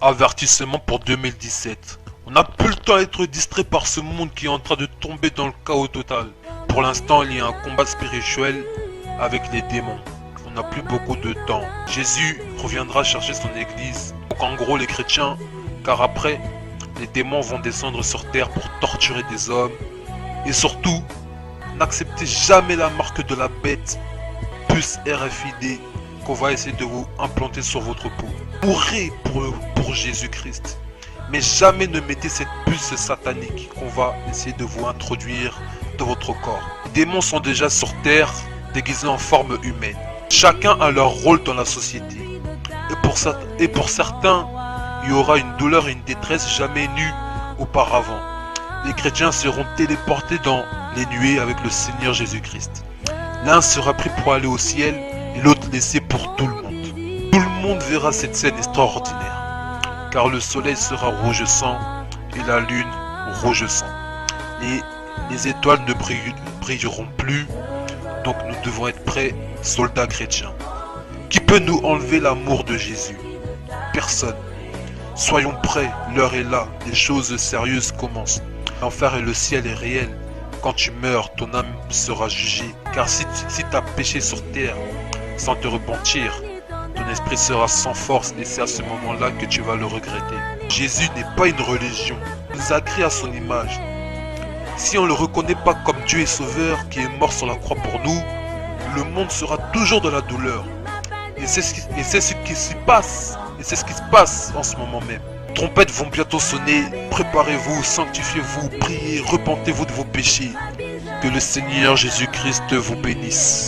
Avertissement pour 2017. On n'a plus le temps d'être distrait par ce monde qui est en train de tomber dans le chaos total. Pour l'instant, il y a un combat spirituel avec les démons. On n'a plus beaucoup de temps. Jésus reviendra chercher son église. Donc en gros, les chrétiens, car après, les démons vont descendre sur terre pour torturer des hommes. Et surtout, n'acceptez jamais la marque de la bête, puce RFID, qu'on va essayer de vous implanter sur votre peau. Mourrez pour Jésus-Christ. Mais jamais ne mettez cette puce satanique qu'on va essayer de vous introduire dans votre corps. Les démons sont déjà sur terre, déguisés en forme humaine. Chacun a leur rôle dans la société. Et pour certains, il y aura une douleur et une détresse jamais nues auparavant. Les chrétiens seront téléportés dans les nuées avec le Seigneur Jésus-Christ. L'un sera pris pour aller au ciel et l'autre laissé pour tout le monde. Tout le monde verra cette scène extraordinaire, car le soleil sera rouge sang et la lune rouge sang. Et les étoiles ne brilleront plus, donc nous devons être prêts, soldats chrétiens. Qui peut nous enlever l'amour de Jésus? Personne. Soyons prêts, l'heure est là, les choses sérieuses commencent. L'enfer et le ciel est réel. Quand tu meurs, ton âme sera jugée. Car si tu as péché sur terre sans te repentir, ton esprit sera sans force et c'est à ce moment-là que tu vas le regretter. Jésus n'est pas une religion. Il nous a créé à son image. Si on ne le reconnaît pas comme Dieu et Sauveur qui est mort sur la croix pour nous, le monde sera toujours dans la douleur. Et c'est ce qui se passe. Et c'est ce qui se passe en ce moment même. Les trompettes vont bientôt sonner. Préparez-vous, sanctifiez-vous, priez, repentez-vous de vos péchés. Que le Seigneur Jésus-Christ vous bénisse.